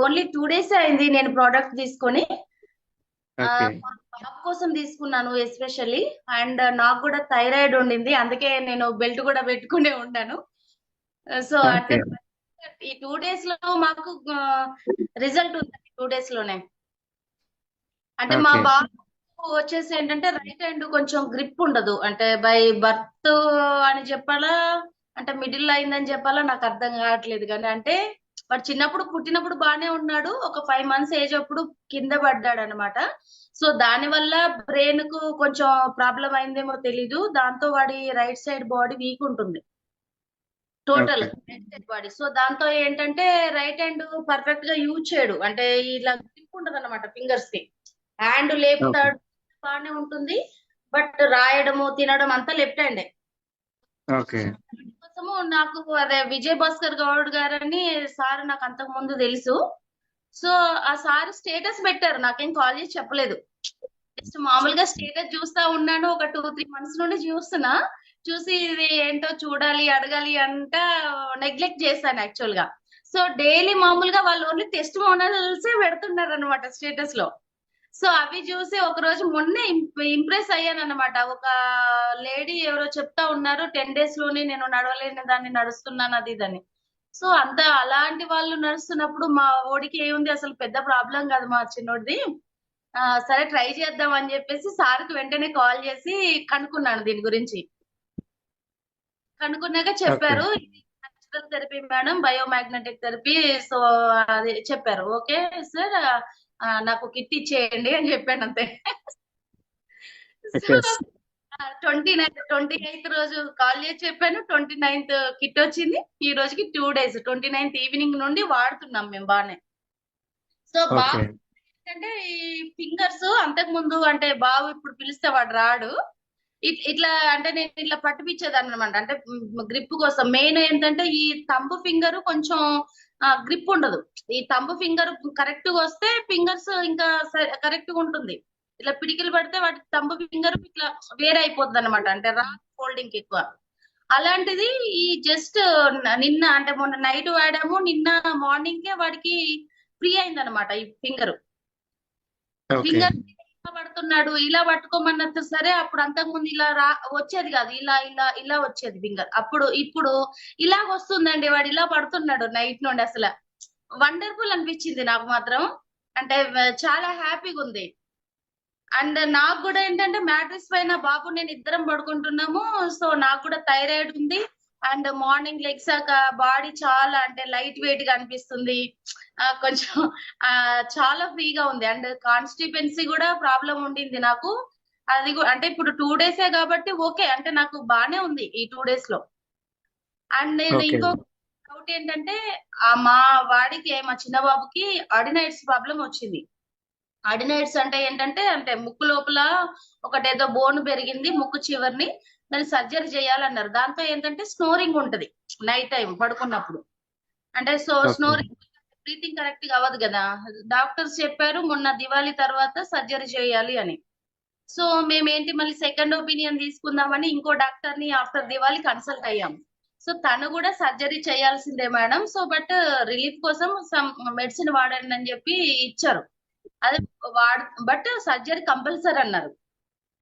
Only 2 days అయింది నేను product తీసుకొని. ఓకే. మా బాబు కోసం తీసుకున్నాను ఎస్పెషల్లీ. అండ్ నాకు కూడా థైరాయిడ్ ఉండింది, అందుకే నేను బెల్ట్ కూడా పెట్టుకునే ఉన్నాను. సో అంటే ఓకే. ఈ 2 days లో మాకు రిజల్ట్ ఉంది 2 days లోనే. అంటే మా ఓకే. బాబు వచ్చేసి ఏంటంటే రైట్ హ్యాండ్ కొంచెం గ్రిప్ ఉండదు, అంటే బై బర్త్ అని చెప్పాలా, అంటే మిడిల్ అయిందని చెప్పాలా, నాకు అర్థం కావట్లేదు. కానీ అంటే వాడు చిన్నప్పుడు పుట్టినప్పుడు బానే ఉన్నాడు, ఒక 5 months ఏజ్ అప్పుడు కింద పడ్డాడు అనమాట. సో దాని వల్ల బ్రెయిన్ కు కొంచెం ప్రాబ్లం అయిందేమో తెలీదు, దాంతో వాడి రైట్ సైడ్ బాడీ వీక్ ఉంటుంది total okay. Right side body. So దాంతో ఏంటంటే రైట్ హ్యాండ్ పర్ఫెక్ట్ గా యూజ్ చేయడు, అంటే ఇలా గ్రిప్ ఉండదు అనమాట ఫింగర్స్ కి. Hand okay. లేపుతాడు, బాగానే ఉంటుంది, బట్ రాయడము తినడం అంతా లెఫ్ట్ హ్యాండే. ఓకే. కోసము నాకు అదే విజయ్ భాస్కర్ గౌడ్ గారని సార్ నాకు అంతకు ముందు తెలుసు. సో ఆ సార్ స్టేటస్ పెట్టారు, నాకేం కాల్ చేసి చెప్పలేదు. జస్ట్ మామూలుగా స్టేటస్ చూస్తా ఉన్నాను, ఒక 2-3 months నుండి చూస్తున్నా. చూసి ఇది ఏంటో చూడాలి అడగాలి అంట నెగ్లెక్ట్ చేశాను యాక్చువల్ గా. సో డైలీ మామూలుగా వాళ్ళు ఓన్లీ టెస్ట్ మోనల్సే పెడుతున్నారు అనమాట స్టేటస్ లో. సో అవి చూసి ఒక రోజు మొన్నే ఇంప్రెస్ అయ్యాను అనమాట. ఒక లేడీ ఎవరో చెప్తా ఉన్నారు 10 days లోనే నేను నడవలేని దాన్ని నడుస్తున్నాను అది ఇదని. సో అంత అలాంటి వాళ్ళు నడుస్తున్నప్పుడు మా ఓడికి ఏముంది, అసలు పెద్ద ప్రాబ్లం కాదు మా చిన్నోడిది. సరే ట్రై చేద్దాం అని చెప్పేసి సార్కి వెంటనే కాల్ చేసి కనుక్కున్నాను దీని గురించి. కనుక్కున్నాక ఓకే. చెప్పారు, ఇది natural therapy madam, biomagnetic therapy. So అది చెప్పారు. ఓకే సార్, నాకు కిట్ ఇచ్చేయండి అని చెప్పాను అంతే. So okay. 28th రోజు కాల్ చేసి చెప్పాను, 29th కిట్ వచ్చింది. ఈ రోజుకి 2 days, 29th ఈవినింగ్ నుండి వాడుతున్నాం మేము బాగానే. సో బాబు ఓకే. ఏంటంటే ఈ ఫింగర్స్ అంతకు ముందు అంటే బాబు ఇప్పుడు పిలిస్తే వాడు రాడు. ఇట్లా అంటే నేను ఇట్లా పట్టిపించేదాన్ని అనమాట, అంటే గ్రిప్ కోసం. మెయిన్ ఏంటంటే ఈ థంబ్ ఫింగర్ కొంచెం గ్రిప్ ఉండదు. ఈ థంబ్ ఫింగర్ కరెక్ట్ గా వస్తే ఫింగర్స్ ఇంకా కరెక్ట్ గా ఉంటుంది. ఇట్లా పిడికిలు పడితే వాటి థంబ్ ఫింగర్ ఇట్లా వేరే అయిపోతుంది అనమాట, అంటే రా ఫోల్డింగ్ ఎక్కువ. అలాంటిది ఈ జస్ట్ నిన్న అంటే మొన్న నైట్ వాడాము, నిన్న మార్నింగ్ కే వాడికి ఫ్రీ అయింది అనమాట ఈ ఫింగర్. ఓకే. ఫింగర్ ఇలా పడుతున్నాడు, ఇలా పట్టుకోమన్నది సరే. అప్పుడు అంతకు ముందు ఇలా వచ్చేది కాదు, ఇలా ఇలా ఇలా వచ్చేది ఫింగర్. ఇప్పుడు ఇలా వస్తుందండి, వాడు ఇలా పడుతున్నాడు నైట్ నుండి. అసలు వండర్ఫుల్ అనిపించింది నాకు మాత్రం, అంటే చాలా హ్యాపీగా ఉంది. అండ్ నాకు కూడా ఏంటంటే మ్యాట్రిక్స్ పైన బాబు నేను ఇద్దరం పడుకుంటున్నాము. సో నాకు కూడా థైరాయిడ్ ఉంది. అండ్ మార్నింగ్ లెగ్సాక బాడీ చాలా అంటే లైట్ వెయిట్ గా అనిపిస్తుంది. కొంచెం చాలా ఫ్రీగా ఉంది. అండ్ కాన్స్టిపెన్సీ కూడా ప్రాబ్లం ఉండింది నాకు. అది అంటే ఇప్పుడు 2 days కాబట్టి ఓకే, అంటే నాకు బానే ఉంది ఈ 2 days లో. అండ్ నేను ఓకే. ఇంకో డౌట్ ఏంటంటే మా వాడికి, మా చిన్న బాబుకి అడినైట్స్ ప్రాబ్లం వచ్చింది. అడినైట్స్ అంటే ఏంటంటే అంటే ముక్కు లోపల ఒకటేదో బోన్ పెరిగింది ముక్కు చివరిని, దాన్ని సర్జరీ చేయాలన్నారు. దాంతో ఏంటంటే స్నోరింగ్ ఉంటది నైట్ టైం పడుకున్నప్పుడు. అంటే so okay. Snoring, breathing correct గా అవ్వదు కదా. డాక్టర్స్ చెప్పారు మొన్న దివాళీ తర్వాత సర్జరీ చేయాలి అని. సో మేమేంటి మళ్ళీ సెకండ్ ఒపీనియన్ తీసుకుందామని ఇంకో డాక్టర్ ని ఆఫ్టర్ దివాళీ కన్సల్ట్ అయ్యాం. సో తను కూడా సర్జరీ చేయాల్సిందే మేడం, సో బట్ రిలీఫ్ కోసం సమ్ మెడిసిన్ వాడండి అని చెప్పి ఇచ్చారు. అదే బట్ సర్జరీ కంపల్సరీ అన్నారు.